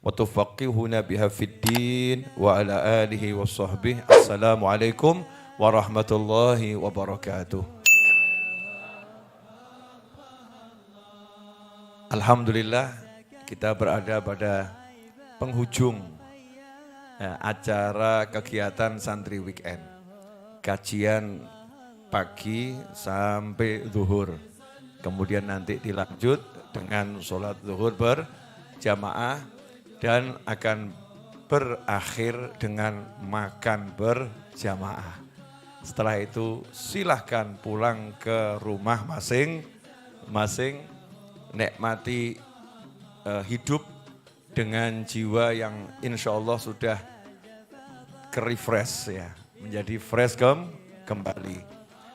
وتفقهنا بها في الدين وعلى آله وصحبه. السلام عليكم ورحمة الله وبركاته. Alhamdulillah kita berada pada penghujung acara kegiatan santri weekend. Kajian pagi sampai zuhur. Kemudian nanti dilanjut dengan sholat zuhur berjamaah dan akan berakhir dengan makan berjamaah. Setelah itu silahkan pulang ke rumah masing-masing. Nikmati hidup dengan jiwa yang insya Allah sudah ke-refresh ya, menjadi fresh kembali.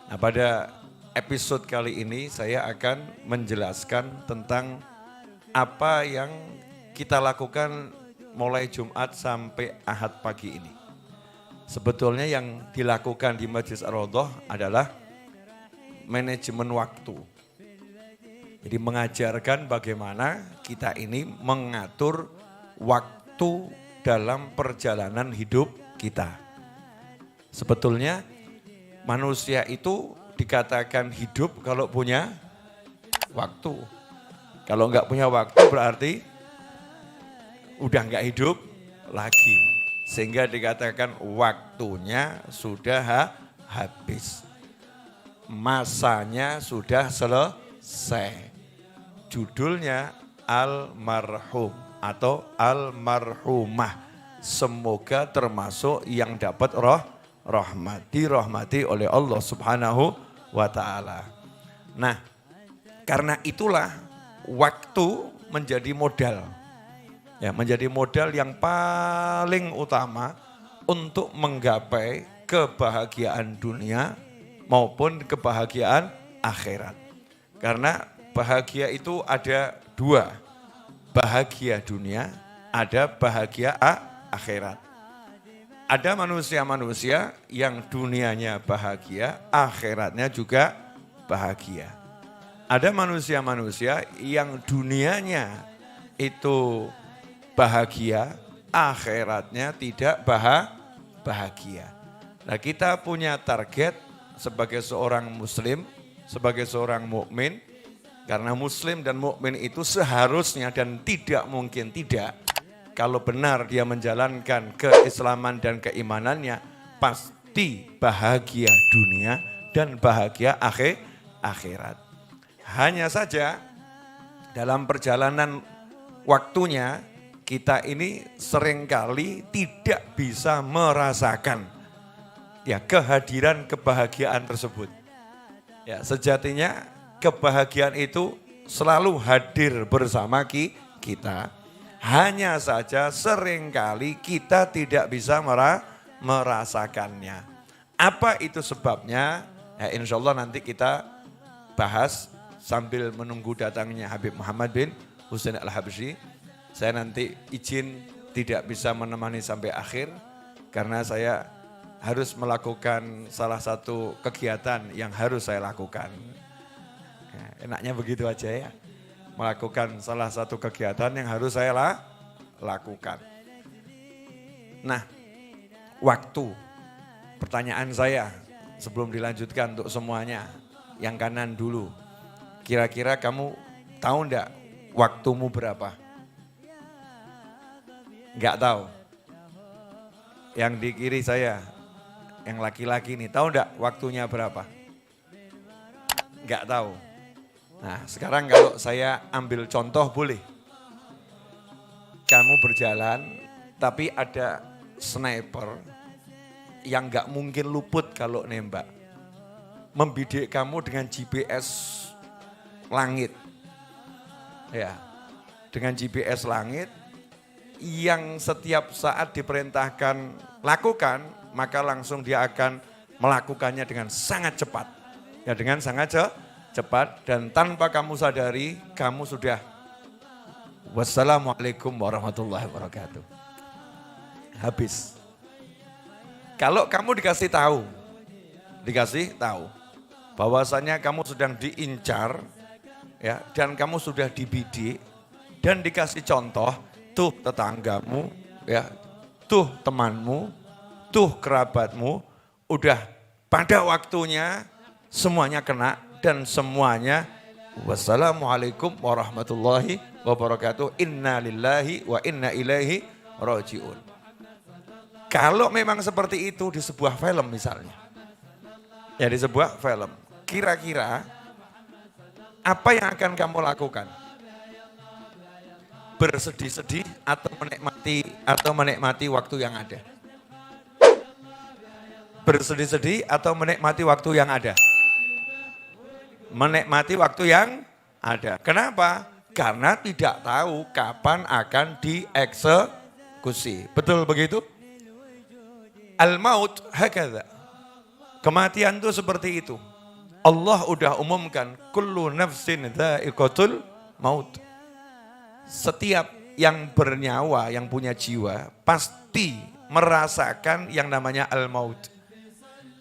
Nah, pada episode kali ini saya akan menjelaskan tentang apa yang kita lakukan mulai Jumat sampai Ahad pagi ini. Sebetulnya yang dilakukan di Masjid Ar-Raudhah adalah manajemen waktu. Jadi mengajarkan bagaimana kita ini mengatur waktu dalam perjalanan hidup kita. Sebetulnya manusia itu dikatakan hidup kalau punya waktu. Kalau enggak punya waktu berarti udah enggak hidup lagi. Sehingga dikatakan waktunya sudah habis. Masanya sudah selesai. Judulnya almarhum atau almarhumah. Semoga termasuk yang dapat dirahmati oleh Allah Subhanahu wa ta'ala. Nah, karena itulah waktu menjadi modal. Ya, menjadi modal yang paling utama untuk menggapai kebahagiaan dunia maupun kebahagiaan akhirat. Karena bahagia itu ada dua, bahagia dunia, ada bahagia akhirat. Ada manusia-manusia yang dunianya bahagia, akhiratnya juga bahagia. Ada manusia-manusia yang dunianya itu bahagia, akhiratnya tidak bahagia. Nah, kita punya target sebagai seorang muslim, sebagai seorang mukmin. Karena muslim dan mukmin itu seharusnya dan tidak mungkin tidak, kalau benar dia menjalankan keislaman dan keimanannya, pasti bahagia dunia dan bahagia akhirat. Hanya saja dalam perjalanan waktunya kita ini seringkali tidak bisa merasakan ya kehadiran kebahagiaan tersebut. Ya, sejatinya kebahagiaan itu selalu hadir bersama kita. Hanya saja seringkali kita tidak bisa merasakannya. Apa itu sebabnya? Ya, insya Allah nanti kita bahas sambil menunggu datangnya Habib Muhammad bin Husain Al-Habsyi. Saya nanti izin tidak bisa menemani sampai akhir karena saya harus melakukan salah satu kegiatan yang harus saya lakukan. Enaknya begitu aja ya, melakukan salah satu kegiatan yang harus saya lakukan. Nah, waktu, pertanyaan saya sebelum dilanjutkan untuk semuanya, yang kanan dulu. Kira-kira kamu tahu enggak waktumu berapa? Enggak tahu. Yang di kiri saya, yang laki-laki nih, tahu enggak waktunya berapa? Enggak tahu. Nah, sekarang kalau saya ambil contoh boleh. Kamu berjalan tapi ada sniper yang gak mungkin luput kalau nembak. Membidik kamu dengan GPS langit. Ya, dengan GPS langit yang setiap saat diperintahkan lakukan, maka langsung dia akan melakukannya dengan sangat cepat. Ya, dengan sangat cepat dan tanpa kamu sadari kamu sudah wassalamualaikum warahmatullahi wabarakatuh. Habis. Kalau kamu dikasih tahu bahwasanya kamu sedang diincar ya dan kamu sudah dibidik dan dikasih contoh tuh tetanggamu, ya, tuh temanmu, tuh kerabatmu, udah pada waktunya semuanya kena dan semuanya wassalamualaikum warahmatullahi wabarakatuh. Inna lillahi wa inna ilaihi raji'un. Kalau memang seperti itu di sebuah film misalnya, ya di sebuah film, kira-kira apa yang akan kamu lakukan? Bersedih-sedih atau menikmati waktu yang ada? Bersedih-sedih atau menikmati waktu yang ada? Menikmati waktu yang ada. Kenapa? Karena tidak tahu kapan akan dieksekusi. Betul begitu? Al-maut hakadha. Kematian itu seperti itu. Allah udah umumkan kullu nafsin dha'iqatul maut. Setiap yang bernyawa, yang punya jiwa pasti merasakan yang namanya al-maut.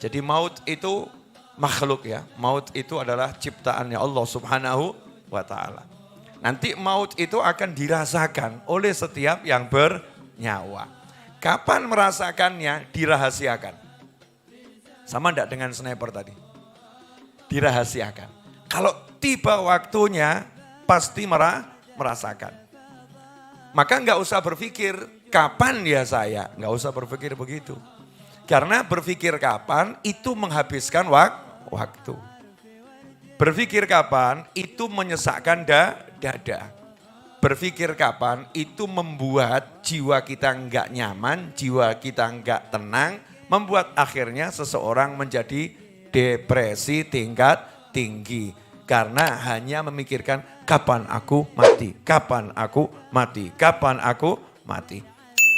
Jadi maut itu makhluk ya. Maut itu adalah ciptaannya Allah Subhanahu wa taala. Nanti maut itu akan dirasakan oleh setiap yang bernyawa. Kapan merasakannya? Dirahasiakan. Sama enggak dengan sniper tadi? Dirahasiakan. Kalau tiba waktunya pasti merasakan. Maka enggak usah berpikir kapan ya saya. Enggak usah berpikir begitu. Karena berpikir kapan itu menghabiskan waktu. Berpikir kapan itu menyesakkan dada. Berpikir kapan itu membuat jiwa kita enggak nyaman, jiwa kita enggak tenang, membuat akhirnya seseorang menjadi depresi tingkat tinggi. Karena hanya memikirkan kapan aku mati, kapan aku mati, kapan aku mati.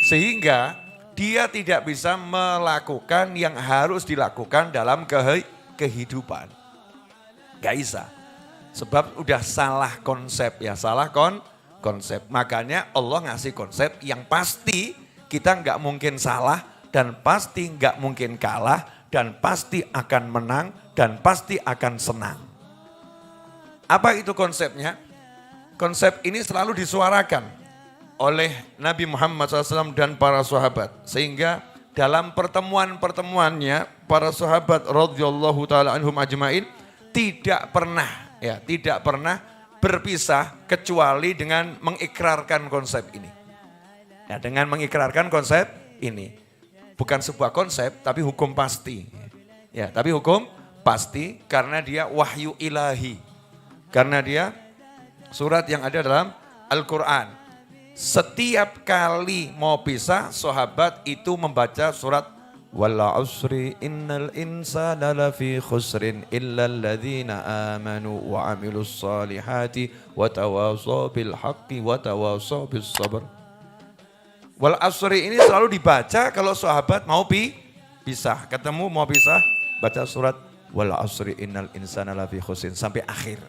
Sehingga dia tidak bisa melakukan yang harus dilakukan dalam kehidupan. Gak bisa. Sebab udah salah konsep ya, salah konsep. Makanya Allah ngasih konsep yang pasti kita nggak mungkin salah dan pasti nggak mungkin kalah dan pasti akan menang dan pasti akan senang. Apa itu konsepnya? Konsep ini selalu disuarakan oleh Nabi Muhammad SAW dan para sahabat. Sehingga dalam pertemuan-pertemuannya para sahabat radhiyallahu taala anhum ajmain tidak pernah berpisah kecuali dengan mengikrarkan konsep ini. Ya, dengan mengikrarkan konsep ini. Bukan sebuah konsep tapi hukum pasti. Ya, tapi hukum pasti karena dia wahyu ilahi. Karena dia surat yang ada dalam Al-Quran. Setiap kali mau pisah sahabat itu membaca surat wal asri innal insana lafi khusrin illa alladhina amanu wa amilus salihati wa tawasaw bil haqqi wa tawasaw bis sabr. Wal asri ini selalu dibaca kalau sahabat mau pisah, ketemu mau pisah, baca surat wal asri innal insana lafi khusrin sampai akhir.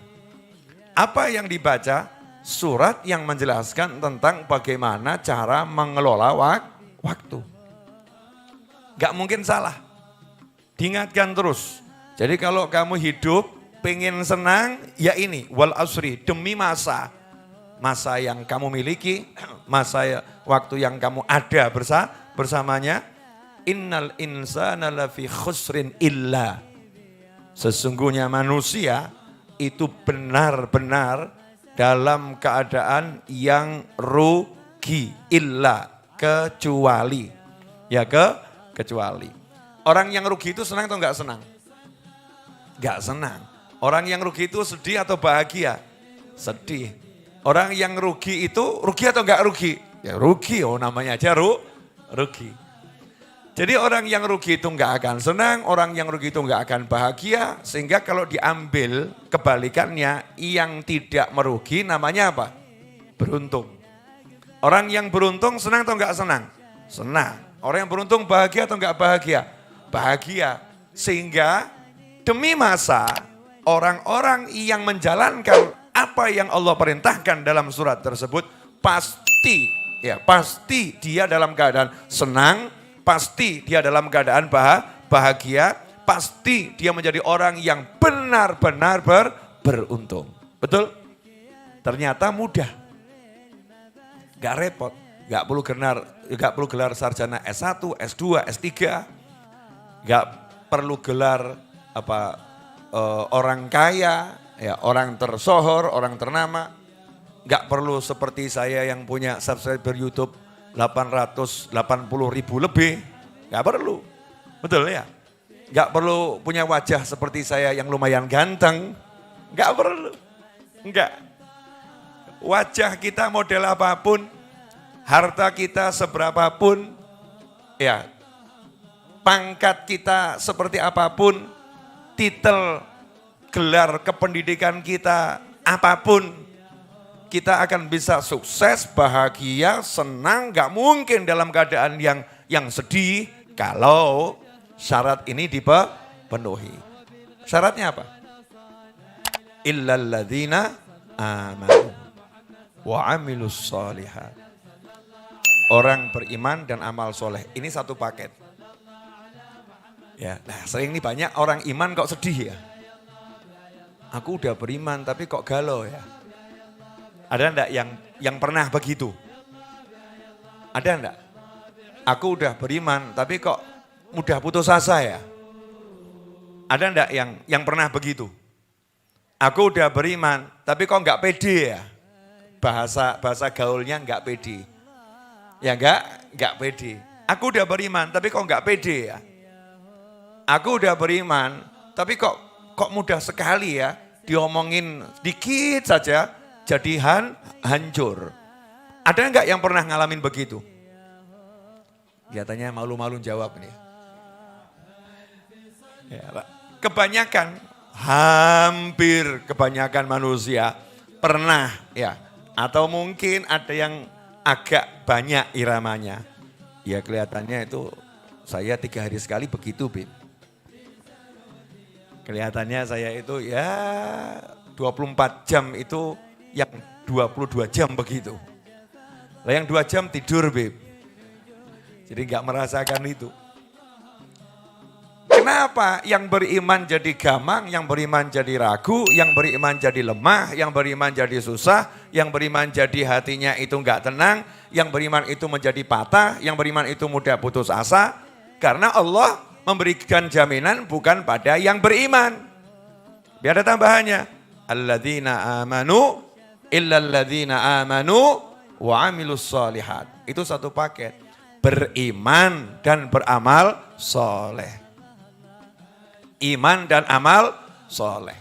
Apa yang dibaca? Surat yang menjelaskan tentang bagaimana cara mengelola waktu. Gak mungkin salah. Diingatkan terus. Jadi kalau kamu hidup pengen senang, ya ini wal asri, demi masa. Masa yang kamu miliki, masa waktu yang kamu ada bersamanya. Innal insana lafi khusrin illa. Sesungguhnya manusia itu benar-benar dalam keadaan yang rugi. Illa, kecuali. Ya kecuali. Orang yang rugi itu senang atau enggak senang? Enggak senang. Orang yang rugi itu sedih atau bahagia? Sedih. Orang yang rugi itu rugi atau enggak rugi? Ya rugi, namanya aja rugi. Jadi orang yang rugi itu enggak akan senang, orang yang rugi itu enggak akan bahagia. Sehingga kalau diambil kebalikannya, yang tidak merugi namanya apa? Beruntung. Orang yang beruntung senang atau enggak senang? Senang. Orang yang beruntung bahagia atau enggak bahagia? Bahagia. Sehingga demi masa orang-orang yang menjalankan apa yang Allah perintahkan dalam surat tersebut pasti dia dalam keadaan senang, pasti dia dalam keadaan bahagia, pasti dia menjadi orang yang benar-benar beruntung. Betul? Ternyata mudah. Gak repot, gak perlu gelar sarjana S1, S2, S3, gak perlu gelar orang kaya, ya orang tersohor, orang ternama. Gak perlu seperti saya yang punya subscriber YouTube 880.000 lebih, gak perlu, betul ya. Gak perlu punya wajah seperti saya yang lumayan ganteng, gak perlu, enggak. Wajah kita model apapun, harta kita seberapapun, ya, pangkat kita seperti apapun, titel, gelar kependidikan kita apapun, kita akan bisa sukses, bahagia, senang, gak mungkin dalam keadaan yang sedih kalau syarat ini dipenuhi. Syaratnya apa? Illalladzina amanu wa amilus sholihat. Orang beriman dan amal soleh. Ini satu paket. Ya, nah sering nih banyak orang iman kok sedih ya. Aku udah beriman tapi kok galau ya. Ada enggak yang pernah begitu? Ada enggak? Aku udah beriman tapi kok mudah putus asa ya. Ada enggak yang pernah begitu? Aku udah beriman tapi kok enggak pede ya. Bahasa gaulnya enggak pede. Ya enggak pede. Aku udah beriman tapi kok enggak pede ya. Aku udah beriman tapi kok mudah sekali ya diomongin dikit saja jadi hancur. Ada enggak yang pernah ngalamin begitu? Kelihatannya malu-malu jawab nih. Ya, hampir kebanyakan manusia pernah ya. Atau mungkin ada yang agak banyak iramanya. Ya kelihatannya itu saya 3 hari sekali begitu, Bib. Kelihatannya saya itu ya 24 jam itu yang 22 jam begitu. Lah yang 2 jam tidur, Bib. Jadi enggak merasakan itu. Kenapa yang beriman jadi gamang, yang beriman jadi ragu, yang beriman jadi lemah, yang beriman jadi susah, yang beriman jadi hatinya itu enggak tenang, yang beriman itu menjadi patah, yang beriman itu mudah putus asa. Karena Allah memberikan jaminan bukan pada yang beriman. Biar ada tambahannya. Alladzina amanu illalladzina amanu wa amilus sholihat. Itu satu paket. Beriman dan beramal soleh. Iman dan amal soleh.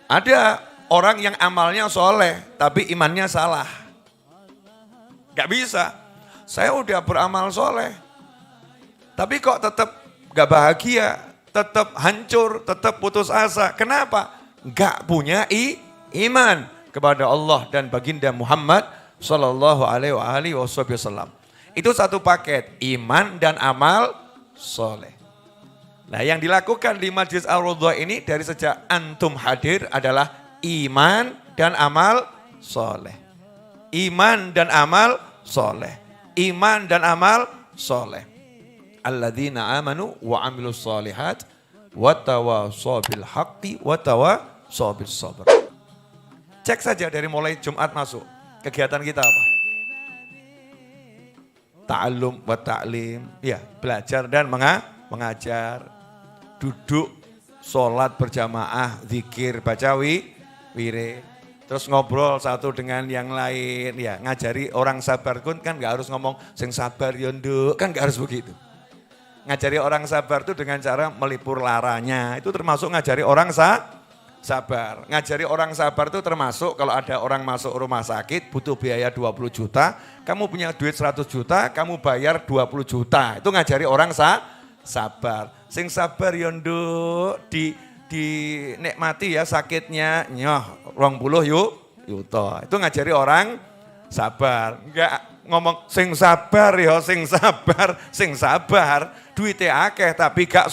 Ada orang yang amalnya soleh tapi imannya salah. Gak bisa. Saya udah beramal soleh. Tapi kok tetap gak bahagia, tetap hancur, tetap putus asa. Kenapa? Gak punya iman kepada Allah dan baginda Muhammad sallallahu alaihi wasallam. Itu satu paket, iman dan amal soleh. Nah yang dilakukan di Majlis Ar-Raudhah ini dari sejak antum hadir adalah iman dan amal soleh. Iman dan amal soleh. Iman dan amal soleh. Alladzina amanu wa amilus sholihat wa tawashaw bil haqqi wa tawashaw bis sabr. Cek saja dari mulai Jumat masuk. Kegiatan kita apa? Ta'allum wa ta'lim. Ya, belajar dan mengajar. Duduk, sholat berjamaah, zikir, baca wirid. Terus ngobrol satu dengan yang lain. Ya, ngajari orang sabar kan gak harus ngomong, sing sabar yonduk, kan gak harus begitu. Ngajari orang sabar itu dengan cara melipur laranya. Itu termasuk ngajari orang sabar. Ngajari orang sabar itu termasuk kalau ada orang masuk rumah sakit butuh biaya 20 juta. Kamu punya duit 100 juta, kamu bayar 20 juta. Itu ngajari orang sabar. Sing sabar yonduk dinikmati ya sakitnya. Nyoh 20 yuto. Itu ngajari orang sabar. Enggak ngomong sing sabar ya, sing sabar. Duitnya akeh tapi gak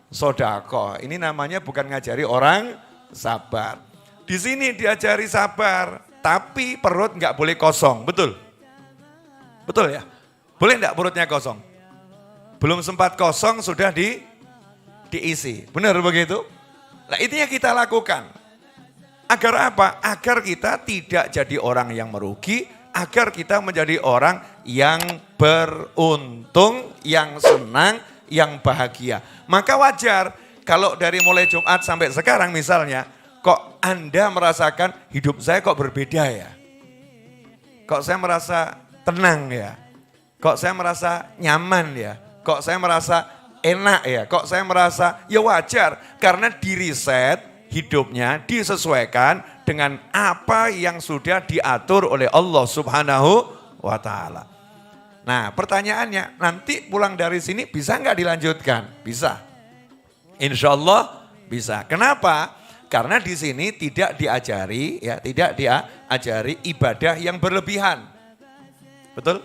sodako. Ini namanya bukan ngajari orang sabar. Di sini diajari sabar, tapi perut nggak boleh kosong, betul? Betul ya? Boleh nggak perutnya kosong? Belum sempat kosong sudah diisi, benar begitu? Nah itu yang kita lakukan. Agar apa? Agar kita tidak jadi orang yang merugi, agar kita menjadi orang yang beruntung, yang senang, yang bahagia. Maka wajar kalau dari mulai Jumat sampai sekarang misalnya, kok Anda merasakan hidup saya kok berbeda ya? Kok saya merasa tenang ya? Kok saya merasa nyaman ya? Kok saya merasa enak ya? Kok saya merasa ya wajar karena diriset hidupnya disesuaikan dengan apa yang sudah diatur oleh Allah Subhanahu wa Ta'ala. Nah, pertanyaannya, nanti pulang dari sini bisa nggak dilanjutkan? Bisa. Insya Allah bisa. Kenapa? Karena di sini tidak diajari, ya, tidak diajari ibadah yang berlebihan. Betul?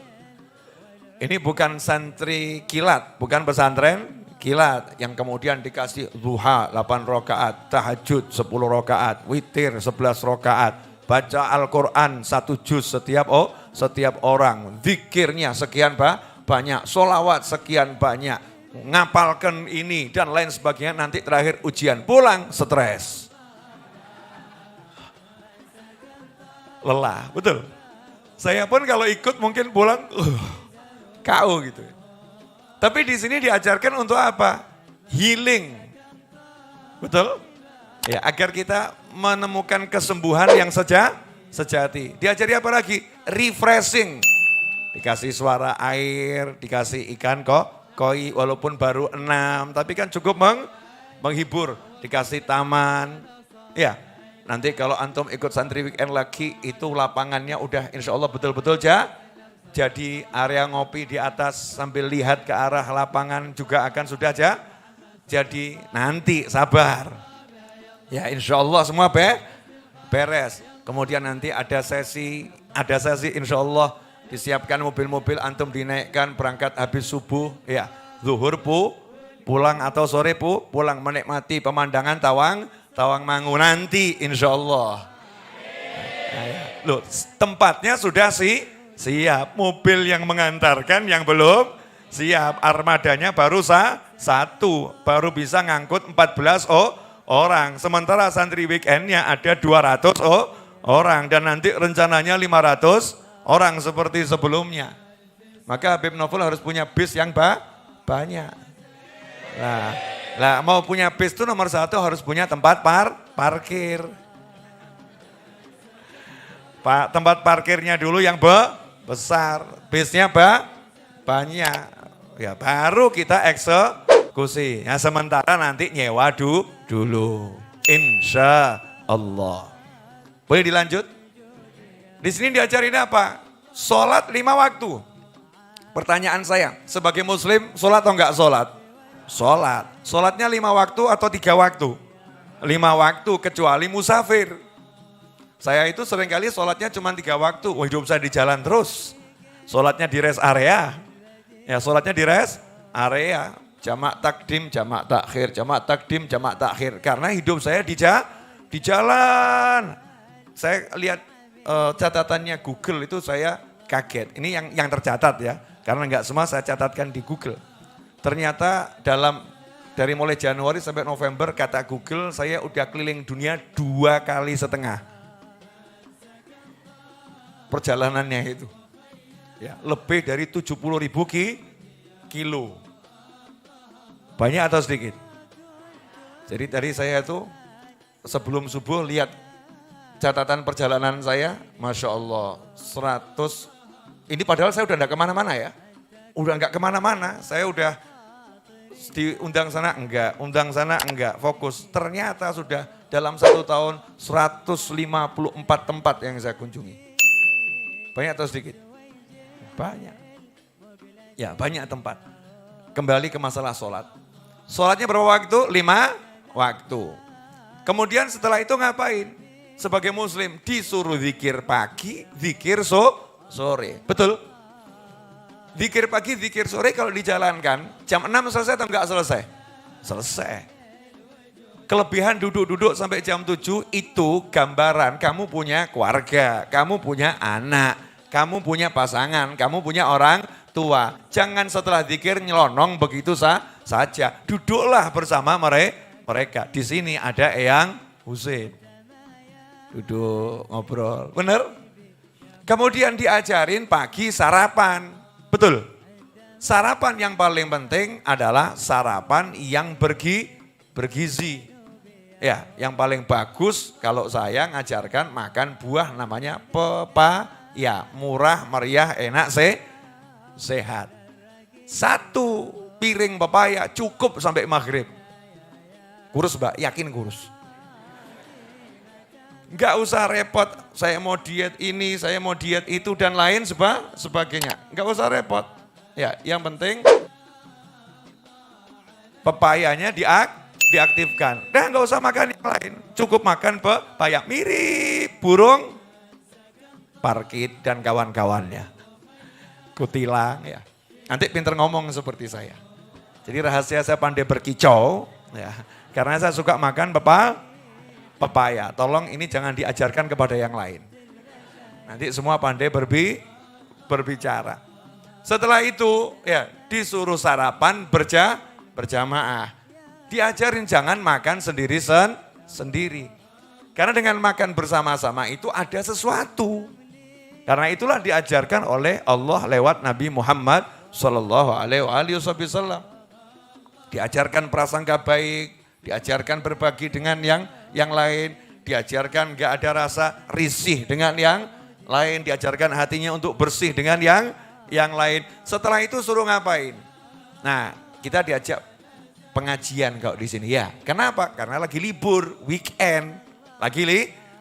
Ini bukan santri kilat, bukan pesantren kilat yang kemudian dikasih duha 8 rakaat, tahajud 10 rakaat, witir 11 rakaat, baca Al-Quran 1 juz setiap orang, zikirnya sekian banyak, solawat sekian banyak, ngapalkan ini dan lain sebagainya, nanti terakhir ujian, pulang stres. Lelah, betul. Saya pun kalau ikut mungkin pulang KO gitu. Tapi di sini diajarkan untuk apa? Healing. Betul? Ya, agar kita menemukan kesembuhan yang sejati. Diajari apa lagi? Refreshing. Dikasih suara air, dikasih ikan koi walaupun baru 6, tapi kan cukup menghibur. Dikasih taman. Ya, nanti kalau antum ikut santri weekend lagi, itu lapangannya udah insya Allah betul-betul jadi area ngopi di atas sambil lihat ke arah lapangan juga akan sudah jadi nanti sabar. Ya insya Allah semua beres. Kemudian nanti ada sesi insya Allah disiapkan mobil-mobil antum dinaikkan berangkat habis subuh. Ya zuhur pulang atau sore pulang menikmati pemandangan Tawangmangu nanti insya Allah. Nah, ya. Loh, tempatnya sudah siap, mobil yang mengantarkan yang belum siap, armadanya baru satu, baru bisa ngangkut 14 orang. Sementara santri weekendnya ada 200 orang dan nanti rencananya 500 orang seperti sebelumnya. Maka Habib Novel harus punya bis yang banyak. Nah, mau punya bis itu nomor 1 harus punya tempat parkir. Tempat parkirnya dulu yang besar, bisnya banyak, ya baru kita eksekusi. Ya, sementara nanti nyewa dulu, insya Allah. Boleh dilanjut? Di sini diajarin apa? Sholat 5 waktu. Pertanyaan saya, sebagai muslim sholat atau enggak sholat? Sholat. Sholatnya 5 waktu atau 3 waktu? 5 waktu kecuali musafir. Saya itu seringkali sholatnya cuma 3 waktu. Wah, hidup saya di jalan terus. Sholatnya di rest area. Ya sholatnya di rest area. Jamak takdim, jamak takhir, jamak takdim, jamak takhir. Karena hidup saya di jalan. Saya lihat catatannya Google itu saya kaget. Ini yang tercatat ya. Karena enggak semua saya catatkan di Google. Ternyata dari mulai Januari sampai November kata Google saya udah keliling dunia 2,5 kali. Perjalanannya itu. Ya, lebih dari 70.000 kilo. Banyak atau sedikit? Jadi tadi saya itu sebelum subuh lihat catatan perjalanan saya, Masya Allah 100, ini padahal saya udah enggak kemana-mana ya. Udah enggak kemana-mana, saya udah diundang sana enggak, fokus. Ternyata sudah dalam 1 tahun 154 tempat yang saya kunjungi. Banyak atau sedikit? Banyak. Ya banyak tempat. Kembali ke masalah sholat. Sholatnya berapa waktu? 5 waktu. Kemudian setelah itu ngapain? Sebagai muslim disuruh zikir pagi, zikir sore. Betul? Zikir pagi, zikir sore kalau dijalankan jam 6 selesai atau enggak selesai? Selesai. Kelebihan duduk-duduk sampai jam 7 itu gambaran kamu punya keluarga, kamu punya anak, kamu punya pasangan, kamu punya orang tua. Jangan setelah zikir nyelonong begitu saja. Duduklah bersama mereka. Di sini ada Eyang Husin. Duduk ngobrol. Benar? Kemudian diajarin pagi sarapan. Betul. Sarapan yang paling penting adalah sarapan yang bergizi. Ya, yang paling bagus kalau saya ngajarkan makan buah namanya pepaya. Murah, meriah, enak, sehat. 1 piring pepaya cukup sampai maghrib. Kurus Mbak, yakin kurus. Enggak usah repot, saya mau diet ini, saya mau diet itu dan lain sebagainya. Enggak usah repot. Ya, yang penting pepayanya diaktifkan. Dah nggak usah makan yang lain, cukup makan pepaya. Mirip burung parkit dan kawan-kawannya. Kutilang ya. Nanti pinter ngomong seperti saya. Jadi rahasia saya pandai berkicau ya. Karena saya suka makan pepaya. Tolong ini jangan diajarkan kepada yang lain. Nanti semua pandai berbicara. Setelah itu ya disuruh sarapan berjamaah. Diajarin jangan makan sendiri. Karena dengan makan bersama-sama itu ada sesuatu. Karena itulah diajarkan oleh Allah lewat Nabi Muhammad Sallallahu Alaihi Wasallam. Diajarkan prasangka baik, diajarkan berbagi dengan yang lain, diajarkan gak ada rasa risih dengan yang lain, diajarkan hatinya untuk bersih dengan yang lain. Setelah itu suruh ngapain? Nah, kita diajak pengajian kalau di sini ya. Kenapa? Karena lagi libur, weekend, lagi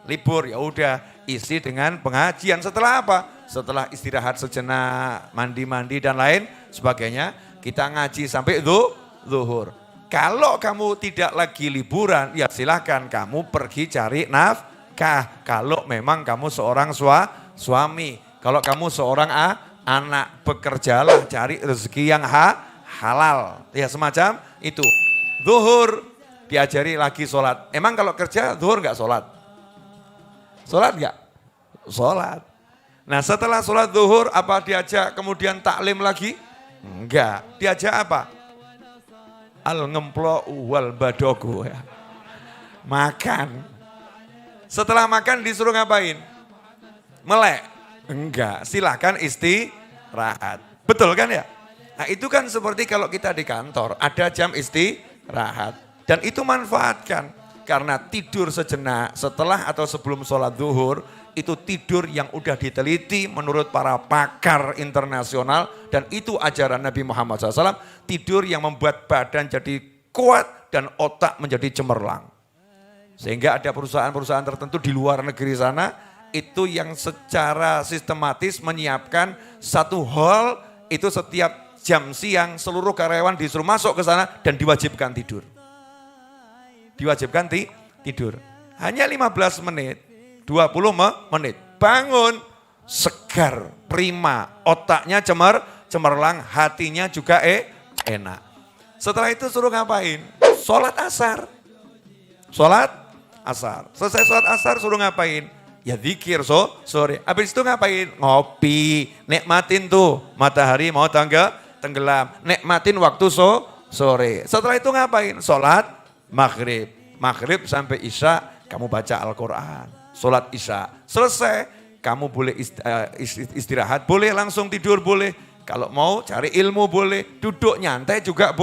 libur. Ya udah, isi dengan pengajian. Setelah apa? Setelah istirahat sejenak, mandi-mandi dan lain sebagainya, kita ngaji sampai zuhur. Kalau kamu tidak lagi liburan, ya silahkan kamu pergi cari nafkah. Kalau memang kamu seorang suami, kalau kamu seorang anak, bekerjalah cari rezeki yang halal. Ya semacam itu. Zuhur diajari lagi sholat. Emang kalau kerja zuhur nggak sholat? Sholat nggak? Sholat. Nah setelah sholat zuhur apa diajak kemudian taklim lagi? Enggak. Diajak apa? Al-ngemplo wal badogo ya. Makan. Setelah makan disuruh ngapain? Melek? Enggak. Silakan istirahat. Betul kan ya? Nah itu kan seperti kalau kita di kantor, ada jam istirahat. Dan itu manfaatkan. Karena tidur sejenak setelah atau sebelum sholat zuhur, itu tidur yang udah diteliti menurut para pakar internasional. Dan itu ajaran Nabi Muhammad SAW, tidur yang membuat badan jadi kuat dan otak menjadi cemerlang. Sehingga ada perusahaan-perusahaan tertentu di luar negeri sana, itu yang secara sistematis menyiapkan satu hall, itu setiap jam siang seluruh karyawan disuruh masuk ke sana dan diwajibkan tidur. Diwajibkan tidur. Hanya 15 menit, 20 menit. Bangun, segar, prima, otaknya cemerlang, hatinya juga enak. Setelah itu suruh ngapain? Sholat asar. Sholat asar. Selesai sholat asar suruh ngapain? Ya zikir sore. Habis itu ngapain? Ngopi. Nikmatin tuh matahari mau tenggelam. Nikmatin waktu sore. Setelah itu ngapain? Sholat maghrib. Maghrib sampai isya kamu baca Al-Quran. Sholat isya. Selesai kamu boleh istirahat. Boleh langsung tidur boleh. Kalau mau cari ilmu boleh. Duduk nyantai juga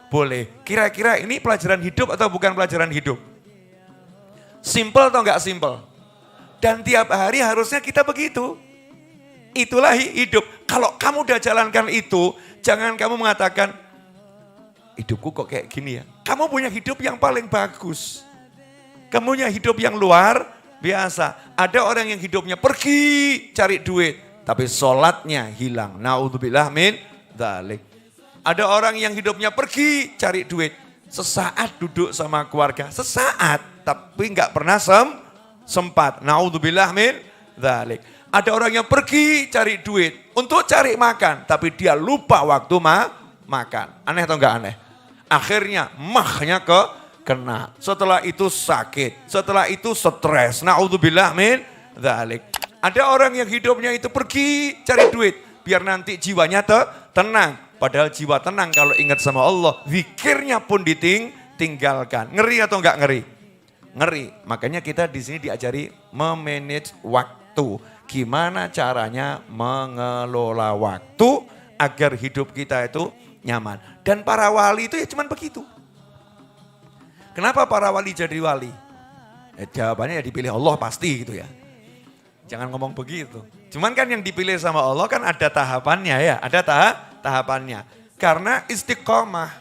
boleh. Kira-kira ini pelajaran hidup atau bukan pelajaran hidup? Simple atau enggak simple? Dan tiap hari harusnya kita begitu. Itulah hidup. Kalau kamu udah jalankan itu, jangan kamu mengatakan, hidupku kok kayak gini ya. Kamu punya hidup yang paling bagus. Kamu punya hidup yang luar biasa. Ada orang yang hidupnya pergi cari duit, tapi sholatnya hilang. Naudzubillah min dzalik. Ada orang yang hidupnya pergi cari duit, sesaat duduk sama keluarga, sesaat, tapi nggak pernah sempat. Naudzubillah min dzalik. Ada orang yang pergi cari duit untuk cari makan, tapi dia lupa waktu makan. Aneh atau enggak aneh? Akhirnya mahnya kena. Setelah itu sakit, setelah itu stres. Naudzubillah min dzalik. Ada orang yang hidupnya itu pergi cari duit biar nanti jiwanya tenang. Padahal jiwa tenang kalau ingat sama Allah, zikirnya pun ditinggalkan. Ngeri atau enggak ngeri? Ngeri. Makanya kita di sini diajari memanage waktu. Gimana caranya mengelola waktu agar hidup kita itu nyaman. Dan para wali itu ya cuman begitu. Kenapa para wali jadi wali? Jawabannya ya dipilih Allah pasti gitu ya. Jangan ngomong begitu. Cuman kan yang dipilih sama Allah kan ada tahapannya ya, ada tahapannya. Karena istiqomah.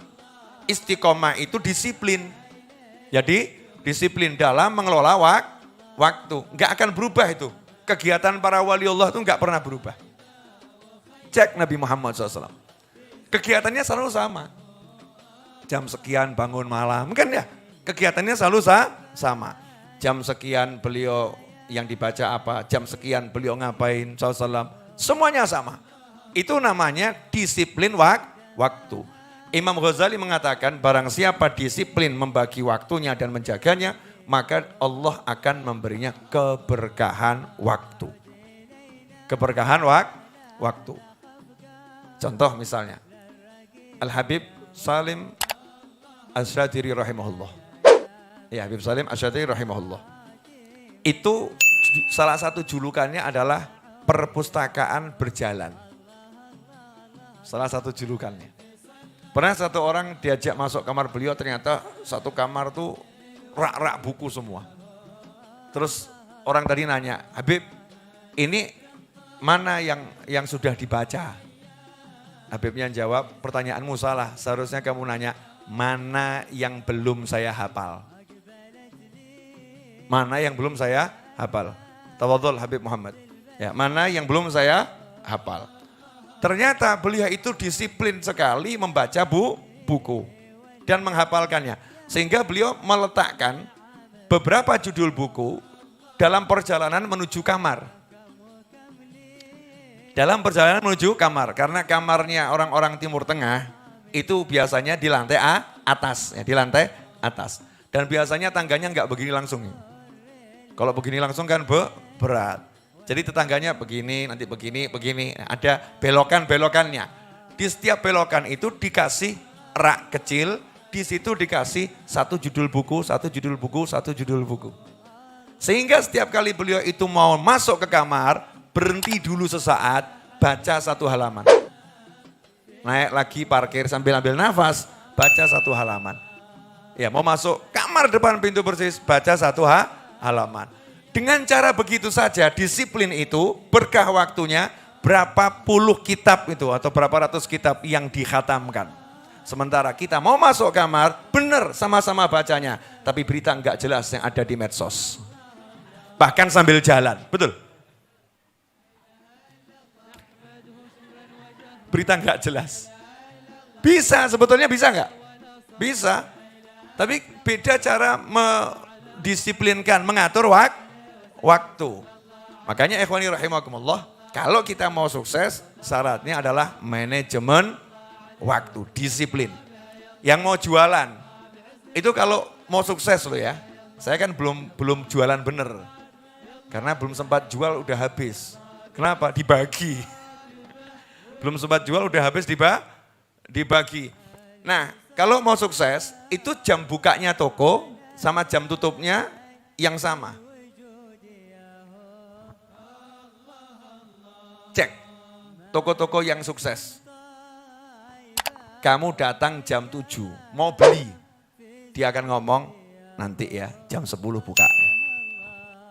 Istiqomah itu disiplin. Jadi disiplin dalam mengelola waktu. Enggak akan berubah itu. Kegiatan para wali Allah itu enggak pernah berubah. Cek Nabi Muhammad SAW. Kegiatannya selalu sama. Jam sekian bangun malam kan ya. Kegiatannya selalu sama. Jam sekian beliau yang dibaca apa, jam sekian beliau ngapain, SAW. Semuanya sama. Itu namanya disiplin waktu. Imam Ghazali mengatakan barang siapa disiplin membagi waktunya dan menjaganya, maka Allah akan memberinya keberkahan waktu. Keberkahan waktu. Contoh misalnya, Al-Habib Salim Asyadiri rahimahullah. Ya, Habib Salim Asyadiri rahimahullah. Itu salah satu julukannya adalah perpustakaan berjalan. Salah satu julukannya. Pernah satu orang diajak masuk kamar beliau, ternyata satu kamar tuh rak-rak buku semua. Terus orang tadi nanya, Habib ini mana yang sudah dibaca? Habibnya jawab, pertanyaanmu salah, seharusnya kamu nanya mana yang belum saya hafal. Mana yang belum saya hafal. Tafadhol Habib Muhammad. Ya, mana yang belum saya hafal. Ternyata beliau itu disiplin sekali membaca buku dan menghafalkannya. Sehingga beliau meletakkan beberapa judul buku dalam perjalanan menuju kamar. Dalam perjalanan menuju kamar, karena kamarnya orang-orang Timur Tengah itu biasanya di lantai atas, ya, di lantai atas. Dan biasanya tangganya enggak begini langsung. Kalau begini langsung kan berat. Jadi tetangganya begini, nanti begini. Ada belokan-belokannya. Di setiap belokan itu dikasih rak kecil, di situ dikasih satu judul buku, satu judul buku, satu judul buku. Sehingga setiap kali beliau itu mau masuk ke kamar, berhenti dulu sesaat, baca satu halaman. Naik lagi parkir sambil ambil nafas, baca satu halaman. Ya, mau masuk kamar depan pintu persis, baca satu halaman. Dengan cara begitu saja, disiplin itu, berkah waktunya, berapa puluh kitab itu atau berapa ratus kitab yang dikhatamkan. Sementara kita mau masuk kamar, benar sama-sama bacanya, tapi berita enggak jelas yang ada di medsos. Bahkan sambil jalan, betul? Berita enggak jelas. Bisa, sebetulnya bisa enggak? Bisa, tapi beda cara mendisiplinkan, mengatur waktu. Makanya ikhwani rahimakumullah, kalau kita mau sukses, syaratnya adalah manajemen waktu, disiplin. Yang mau jualan, itu kalau mau sukses loh ya, saya kan belum jualan bener. Karena belum sempat jual udah habis. Kenapa? Dibagi. Belum sempat jual udah habis dibagi. Nah, kalau mau sukses, itu jam bukanya toko sama jam tutupnya yang sama. Cek toko-toko yang sukses. Kamu datang jam 7, mau beli. Dia akan ngomong, nanti ya jam 10 buka.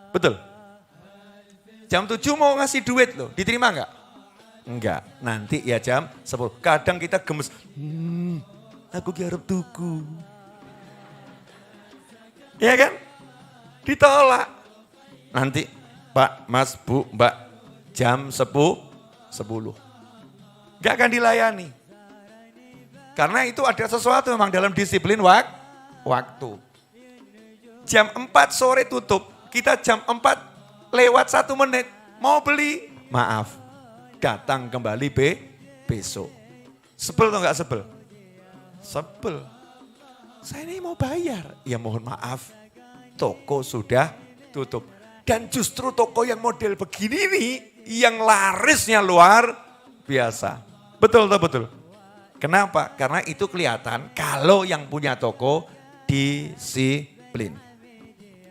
Betul? Jam 7 mau ngasih duit loh, diterima enggak? Enggak, nanti ya jam 10. Kadang kita gemes, aku harap tuku. Ya kan? Ditolak. Nanti Pak, Mas, Bu, Mbak, jam 10. Gak akan dilayani. Karena itu ada sesuatu memang dalam disiplin waktu. Jam 4 sore tutup, kita jam 4 lewat 1 menit. Mau beli, maaf. Datang kembali besok. Sebel atau enggak sebel? Sebel. Saya ini mau bayar. Ya mohon maaf, toko sudah tutup. Dan justru toko yang model begini nih, yang larisnya luar biasa. Betul atau betul? Kenapa? Karena itu kelihatan kalau yang punya toko disiplin.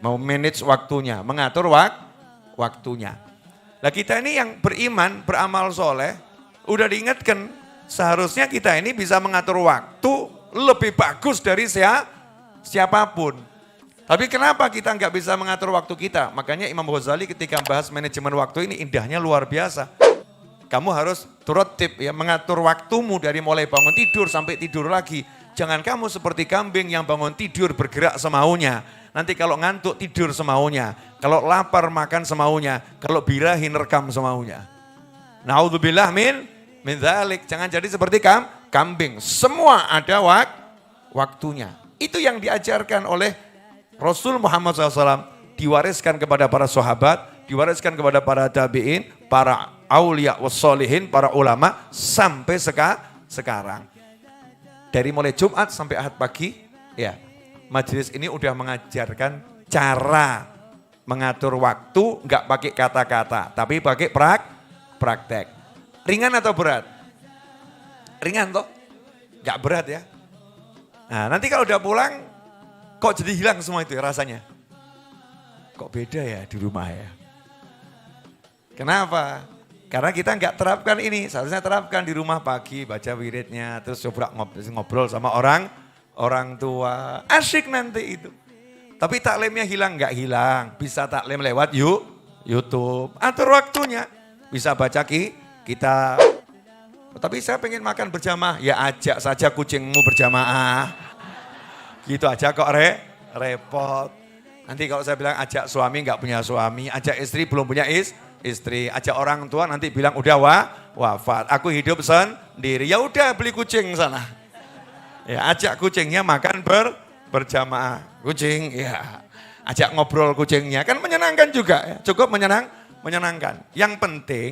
Mau manage waktunya, mengatur waktunya. Nah kita ini yang beriman, beramal soleh, udah diingatkan seharusnya kita ini bisa mengatur waktu lebih bagus dari siapapun. Tapi kenapa kita nggak bisa mengatur waktu kita? Makanya Imam Ghazali ketika bahas manajemen waktu ini indahnya luar biasa. Kamu harus turut tip ya, mengatur waktumu dari mulai bangun tidur sampai tidur lagi. Jangan kamu seperti kambing yang bangun tidur bergerak semaunya. Nanti kalau ngantuk tidur semaunya. Kalau lapar makan semaunya. Kalau birahi rekam semaunya. Naudzubillah min dzalik. Jangan jadi seperti kambing. Semua ada waktunya. Itu yang diajarkan oleh Rasul Muhammad SAW. Diwariskan kepada para sahabat. Diwariskan kepada para tabi'in. Para aulia wassolihin. Para ulama. Sampai sekarang. Dari mulai Jumat sampai Ahad pagi, ya majelis ini udah mengajarkan cara mengatur waktu, nggak pakai kata-kata, tapi pakai praktek. Ringan atau berat? Ringan toh? Nggak berat ya. Nah nanti kalau udah pulang, kok jadi hilang semua itu ya rasanya? Kok beda ya di rumah ya? Kenapa? Karena kita nggak terapkan ini, seharusnya terapkan di rumah pagi, baca wiridnya, terus coba ngobrol sama orang tua, asyik nanti itu. Tapi taklimnya hilang, nggak hilang, bisa taklim lewat YouTube, atur waktunya, bisa baca kita. Tapi saya pengen makan berjamaah, ya ajak saja kucingmu berjamaah, gitu aja kok repot. Nanti kalau saya bilang ajak suami nggak punya suami, ajak istri belum punya istri, ajak orang tua nanti bilang udah wafat, aku hidup sendiri, ya udah beli kucing sana. Ya ajak kucingnya makan berjamaah, kucing ya. Ajak ngobrol kucingnya, kan menyenangkan juga ya, cukup menyenangkan. Yang penting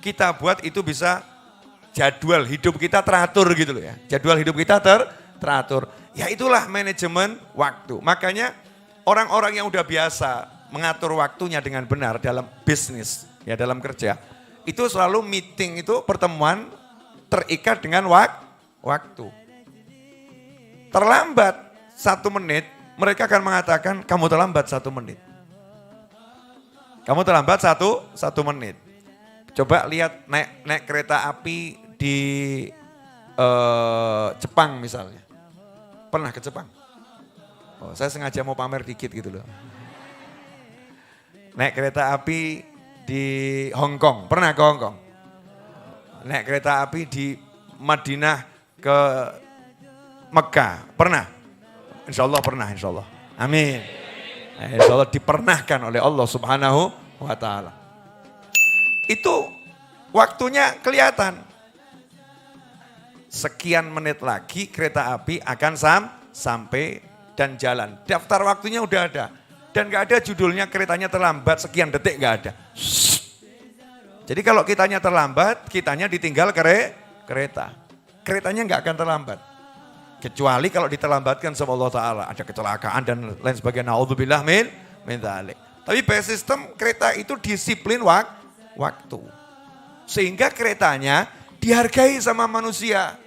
kita buat itu bisa jadwal hidup kita teratur gitu loh ya. Jadwal hidup kita teratur. Ya itulah manajemen waktu. Makanya orang-orang yang udah biasa mengatur waktunya dengan benar dalam bisnis, ya dalam kerja, itu selalu meeting itu pertemuan terikat dengan waktu. Terlambat 1 menit, mereka akan mengatakan kamu terlambat 1 menit. Kamu terlambat satu menit. Coba lihat naik kereta api di Jepang misalnya. Pernah ke Jepang? Oh, saya sengaja mau pamer dikit gitu loh. Naik kereta api di Hong Kong, pernah ke Hong Kong? Naik kereta api di Madinah ke Mekah, pernah? Insya Allah pernah, insya Allah. Amin. Insya Allah dipernahkan oleh Allah Subhanahu wa Ta'ala. Itu waktunya kelihatan. Sekian menit lagi kereta api akan sampai dan jalan. Daftar waktunya udah ada. Dan gak ada judulnya keretanya terlambat sekian detik, gak ada. Jadi kalau kitanya terlambat, kitanya ditinggal kereta. Keretanya gak akan terlambat. Kecuali kalau diterlambatkan sama Allah Ta'ala. Ada kecelakaan dan lain sebagainya. Na'udzubillah min dzalik. Tapi by sistem kereta itu disiplin waktu. Sehingga keretanya dihargai sama manusia.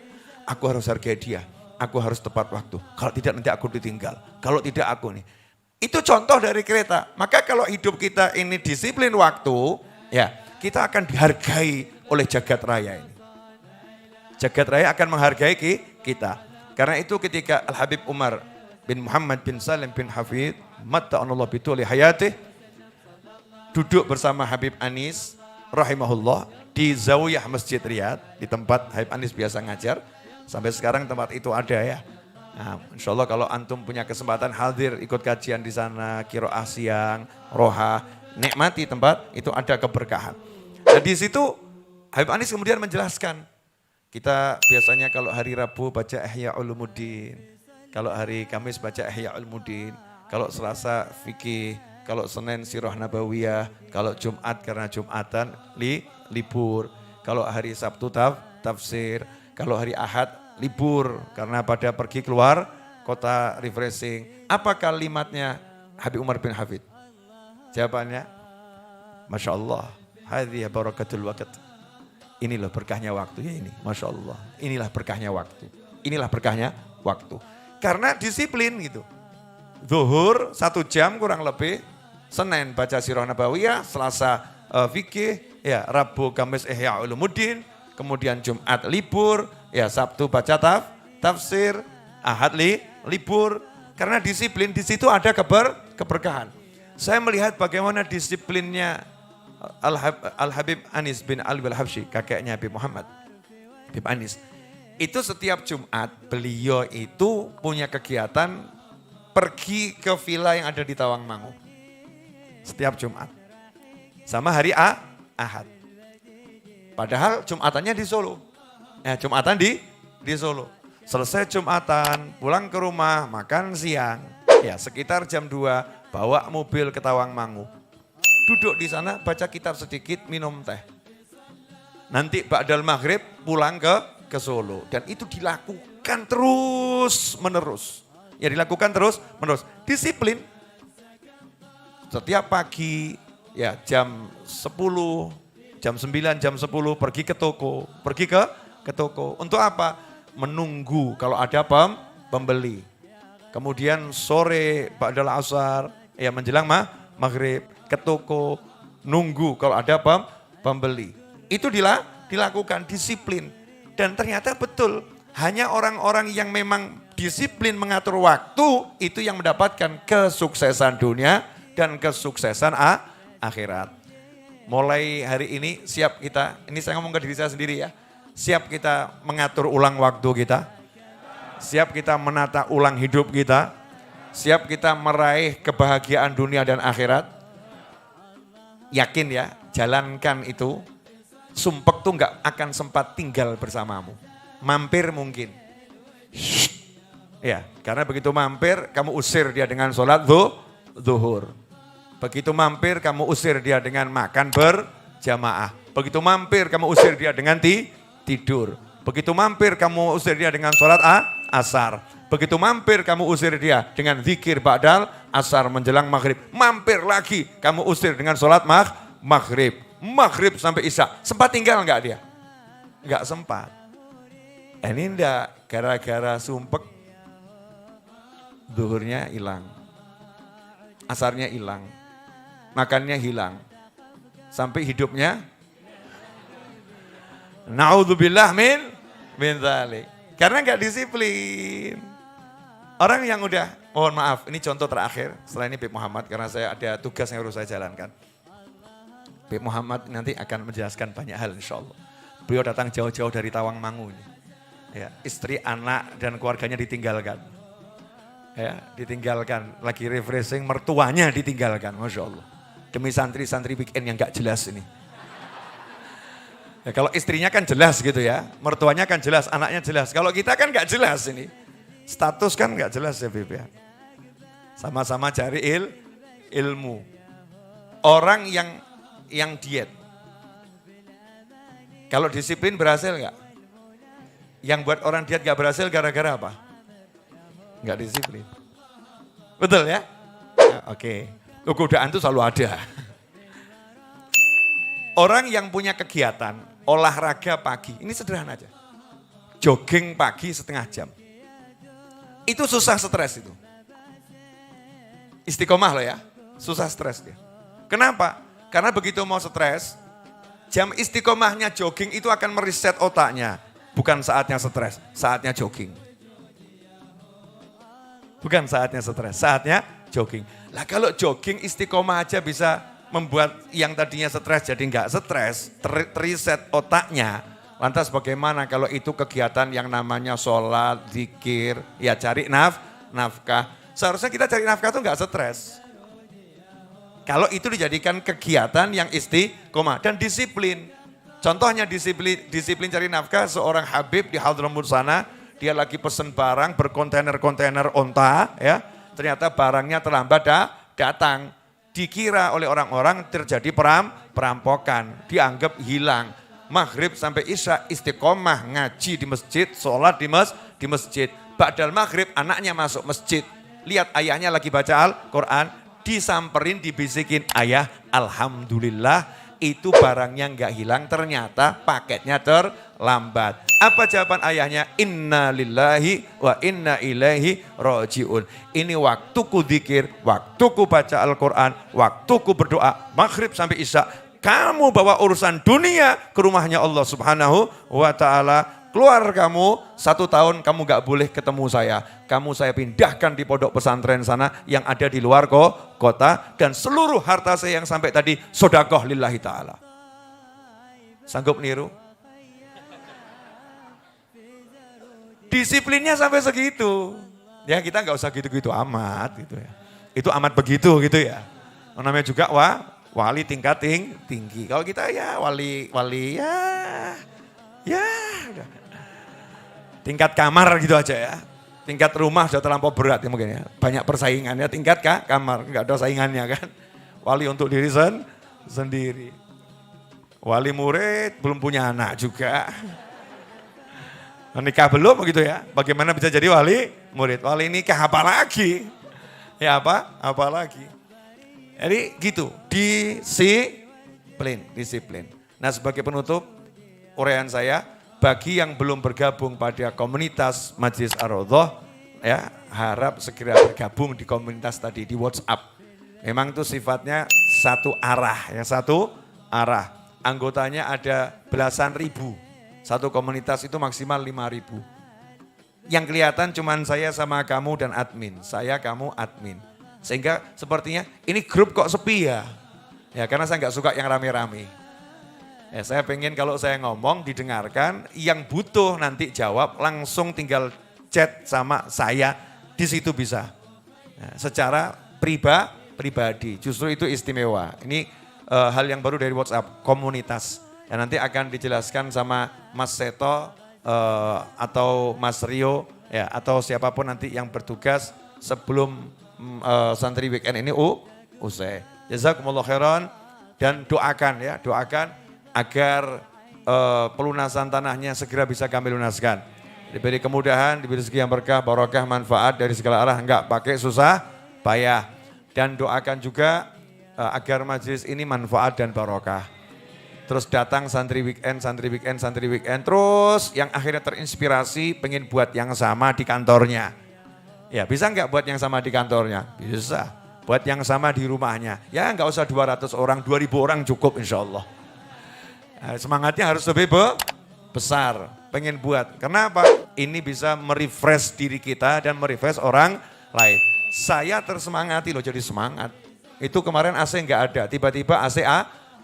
Aku harus hargai dia. Aku harus tepat waktu. Kalau tidak nanti aku ditinggal. Kalau tidak aku nih. Itu contoh dari kereta. Maka kalau hidup kita ini disiplin waktu, ya kita akan dihargai oleh jagat raya ini. Jagat raya akan menghargai kita. Karena itu ketika Al-Habib Umar bin Muhammad bin Salim bin Hafid, matta'anallah bituli hayatih, duduk bersama Habib Anis rahimahullah di Zawiyah Masjid Riyadh, di tempat Habib Anis biasa ngajar. Sampai sekarang tempat itu ada ya. Nah, insya Allah kalau antum punya kesempatan hadir ikut kajian di sana, qiraah siang, roha, nikmati tempat itu ada keberkahan. Nah di situ Habib Anis kemudian menjelaskan, kita biasanya kalau hari Rabu baca Ihya Ulumuddin, kalau hari Kamis baca Ihya Ulumuddin, kalau Selasa fikih, kalau Senin Sirah Nabawiyah, kalau Jumat karena Jumatan libur, kalau hari Sabtu tafsir, kalau hari Ahad libur karena pada pergi keluar kota refreshing. Apa kalimatnya Habib Umar bin Hafid? Jawabannya, Masya Allah, hadhihi barakatul waqt. Inilah berkahnya waktu ya ini, Masya Allah. Inilah berkahnya waktu. Inilah berkahnya waktu. Karena disiplin gitu. Zuhur 1 jam kurang lebih, Senin baca Sirah Nabawiyah, Selasa fikih, ya Rabu, Kamis, Ihya Ulumuddin, kemudian Jumat libur, ya Sabtu baca tafsir, Ahad libur. Karena disiplin di situ ada keberkahan. Saya melihat bagaimana disiplinnya Al-Habib Anis bin Alwi Al-Habsyi, kakeknya Habib Muhammad, Habib Anis. Itu setiap Jumat beliau itu punya kegiatan pergi ke villa yang ada di Tawangmangu. Setiap Jumat. Sama hari Ahad. Padahal Jumatannya di Solo. Ya, Jumatan di Solo. Selesai Jumatan, pulang ke rumah, makan siang. Ya, sekitar jam 2, bawa mobil ke Tawangmangu. Duduk di sana, baca kitab sedikit, minum teh. Nanti ba'dal maghrib pulang ke Solo. Dan itu dilakukan terus menerus. Ya dilakukan terus menerus. Disiplin. Setiap pagi, ya jam 10, jam 9, jam 10 pergi ke toko. Pergi ke toko. Untuk apa? Menunggu kalau ada pembeli. Kemudian sore ba'dal asar, ya menjelang maghrib ke toko, nunggu kalau ada pembeli. Itu dilakukan disiplin. Dan ternyata betul, hanya orang-orang yang memang disiplin mengatur waktu itu yang mendapatkan kesuksesan dunia dan kesuksesan akhirat. Mulai hari ini siap kita, ini saya ngomong ke diri saya sendiri ya. Siap kita mengatur ulang waktu kita. Siap kita menata ulang hidup kita. Siap kita meraih kebahagiaan dunia dan akhirat. Yakin ya, jalankan itu. Sumpek tuh gak akan sempat tinggal bersamamu. Mampir mungkin. Ya, karena begitu mampir kamu usir dia dengan sholat zuhur. Begitu mampir kamu usir dia dengan makan berjamaah. Begitu mampir kamu usir dia dengan tidur. Begitu mampir kamu usir dia dengan sholat asar. Begitu mampir kamu usir dia dengan zikir ba'dal asar menjelang maghrib. Mampir lagi kamu usir dengan sholat maghrib. Maghrib sampai isya. Sempat tinggal enggak dia? Enggak sempat. Ini enggak gara-gara sumpek. Zuhurnya hilang. Asarnya hilang. Makannya hilang. Sampai hidupnya naudzubillah min dzalik. Karena enggak disiplin. Orang yang udah, mohon maaf, ini contoh terakhir. Setelah ini Habib Muhammad, karena saya ada tugas yang harus saya jalankan. Habib Muhammad nanti akan menjelaskan banyak hal insya Allah. Beliau datang jauh-jauh dari Tawangmangu. Ya, istri, anak, dan keluarganya ditinggalkan. Ya, ditinggalkan, lagi refreshing, mertuanya ditinggalkan, Masya Allah. Demi santri-santri weekend yang gak jelas ini. Ya, kalau istrinya kan jelas gitu ya, mertuanya kan jelas, anaknya jelas. Kalau kita kan gak jelas ini, status kan gak jelas ya Bib ya. Sama-sama cari ilmu. Orang yang diet, kalau disiplin berhasil gak? Yang buat orang diet gak berhasil gara-gara apa? Gak disiplin. Betul ya? Ya oke, godaan itu selalu ada. Orang yang punya kegiatan, olahraga pagi, ini sederhana aja. Jogging pagi setengah jam. Itu susah stres itu. Istiqomah loh ya, susah stres dia. Kenapa? Karena begitu mau stres, jam istiqomahnya jogging itu akan mereset otaknya. Bukan saatnya stres, saatnya jogging. Bukan saatnya stres, saatnya jogging. Lah kalau jogging istiqomah aja bisa membuat yang tadinya stres jadi enggak stres, reset otaknya. Lantas bagaimana kalau itu kegiatan yang namanya sholat, zikir, ya cari nafkah. Seharusnya kita cari nafkah itu enggak stres. Kalau itu dijadikan kegiatan yang istiqomah dan disiplin. Contohnya disiplin cari nafkah seorang Habib di Hadramut sana, dia lagi pesen barang berkontainer-kontainer onta ya. Ternyata barangnya terlambat datang. Dikira oleh orang-orang terjadi perampokan, dianggap hilang. Maghrib sampai isya istiqomah ngaji di masjid, sholat di masjid. Ba'dal maghrib anaknya masuk masjid, lihat ayahnya lagi baca Al-Quran, disamperin dibisikin, ayah alhamdulillah itu barangnya enggak hilang, ternyata paketnya terlambat. Apa jawaban ayahnya? Inna lillahi wa inna ilaihi roji'un. Ini waktuku zikir, waktuku baca Al-Quran, waktuku berdoa, maghrib sampai isya. kamu bawa urusan dunia ke rumahnya Allah Subhanahu wa Ta'ala. Keluar kamu 1 tahun kamu gak boleh ketemu saya. Kamu saya pindahkan di pondok pesantren sana yang ada di luar kota. Dan seluruh harta saya yang sampai tadi sodakoh lillahi ta'ala. Sanggup niru? Disiplinnya sampai segitu. Ya kita gak usah gitu-gitu amat gitu ya. Itu amat begitu gitu ya. Namanya juga wali tingkat tinggi. Kalau kita ya wali ya udah. Tingkat kamar gitu aja ya. Tingkat rumah sudah terlampau berat ya mungkin ya. Banyak persaingannya, tingkat kamar, enggak ada saingannya kan. Wali untuk diri sendiri. Wali murid belum punya anak juga. Menikah belum begitu ya. Bagaimana bisa jadi wali murid? Wali nikah apa lagi? Ya apa lagi? Jadi gitu, disiplin. Nah sebagai penutup uraian saya, bagi yang belum bergabung pada komunitas Majelis Ar-Raudhah, ya harap segera bergabung di komunitas tadi di WhatsApp. Memang itu sifatnya satu arah. Anggotanya ada belasan ribu. Satu komunitas itu maksimal 5.000. Yang kelihatan cuman saya sama kamu dan admin. Saya, kamu, admin. Sehingga sepertinya ini grup kok sepi ya. Ya karena saya nggak suka yang rame-rame. Ya, saya pengen kalau saya ngomong didengarkan, yang butuh nanti jawab langsung tinggal chat sama saya, di situ bisa. Nah, secara pribadi, justru itu istimewa. Ini hal yang baru dari WhatsApp, komunitas. Ya, nanti akan dijelaskan sama Mas Seto atau Mas Rio, ya, atau siapapun nanti yang bertugas sebelum santri weekend ini usai. Jazakumullah khairan dan doakan agar pelunasan tanahnya segera bisa kami lunaskan. Diberi kemudahan, diberi rezeki yang berkah, barokah, manfaat dari segala arah, enggak pakai susah, payah. Dan doakan juga agar majelis ini manfaat dan barokah. Terus datang santri weekend, terus yang akhirnya terinspirasi pengen buat yang sama di kantornya. Ya bisa enggak buat yang sama di kantornya? Bisa. Buat yang sama di rumahnya. Ya enggak usah 200 orang, 2.000 orang cukup insya Allah. Semangatnya harus lebih besar, pengen buat. Kenapa? Ini bisa merefresh diri kita dan merefresh orang lain. Saya tersemangati loh jadi semangat. Itu kemarin AC nggak ada, tiba-tiba AC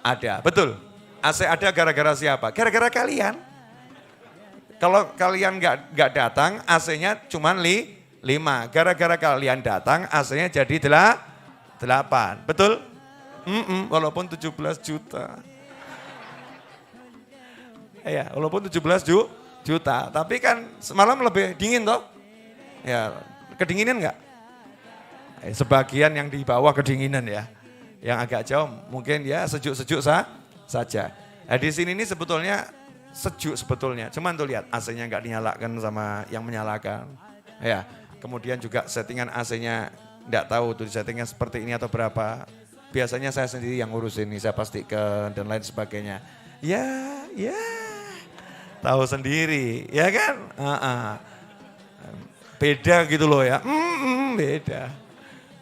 ada. Betul, AC ada gara-gara siapa? Gara-gara kalian. Kalau kalian nggak datang, AC-nya cuma 5. Gara-gara kalian datang, AC-nya jadi 8. Betul? Walaupun 17 juta. Ya, walaupun 17 juta, tapi kan semalam lebih dingin toh. Ya, kedinginan enggak? Sebagian yang di bawah kedinginan ya. Yang agak jauh mungkin ya sejuk-sejuk saja. Nah, di sini ini sebetulnya sejuk sebetulnya. Cuman tuh lihat AC-nya enggak dinyalakan sama yang menyalakan. Ya, kemudian juga settingan AC-nya enggak tahu tuh settingnya seperti ini atau berapa. Biasanya saya sendiri yang ngurusin ini, saya pastikan dan lain sebagainya. Ya. Tahu sendiri, ya kan? Beda gitu loh ya, beda.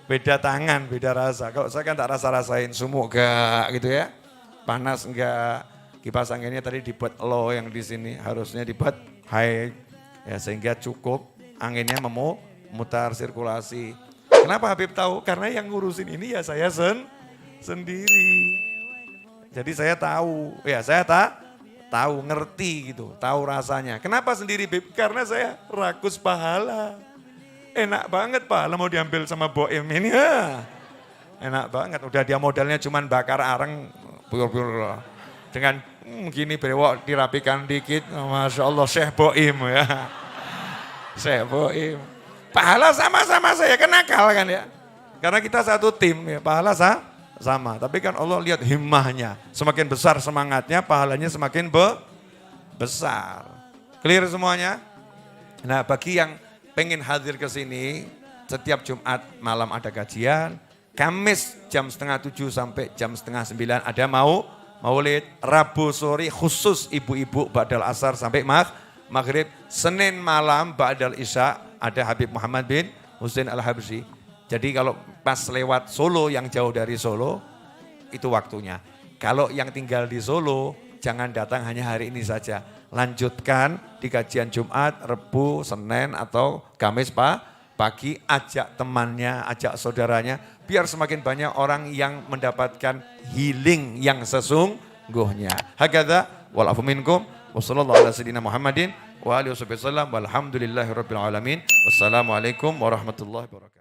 Beda tangan, beda rasa. Kalau saya kan tak rasa-rasain, sumuk enggak gitu ya. Panas enggak, kipas anginnya tadi dibuat low yang di sini, harusnya dibuat high. Ya, sehingga cukup anginnya memutar sirkulasi. Kenapa Habib tahu? Karena yang ngurusin ini ya saya sendiri. Jadi saya tahu, ya saya tahu, ngerti gitu, tahu rasanya. Kenapa sendiri Bib? Karena saya rakus pahala. Enak banget pahala mau diambil sama Boim ini. Enak banget, udah dia modalnya cuman bakar areng, pur-pur. Dengan gini brewok dirapikan dikit, Masya Allah Syekh Boim ya. Syekh Boim. Pahala sama-sama saya, kenakal kan ya. Karena kita satu tim ya, pahala sama, tapi kan Allah lihat himmahnya. Semakin besar semangatnya, pahalanya semakin besar. Clear semuanya? Nah bagi yang pengen hadir ke sini, setiap Jumat malam ada kajian, Kamis jam 6:30 sampai jam 8:30 ada maulid, Rabu sore khusus ibu-ibu ba'dal asar sampai maghrib, Senin malam ba'dal isya ada Habib Muhammad bin Husain Al-Habsyi. Jadi kalau pas lewat Solo yang jauh dari Solo, itu waktunya. Kalau yang tinggal di Solo, jangan datang hanya hari ini saja. Lanjutkan di kajian Jumat, Rebu, Senin atau Kamis pagi, ajak temannya, ajak saudaranya. Biar semakin banyak orang yang mendapatkan healing yang sesungguhnya. Hakadha, walafu minkum, wassallallahu ala sayyidina Muhammadin, wa alihi wasallam, walhamdulillahi rabbil alamin. Wassalamualaikum warahmatullahi wabarakatuh.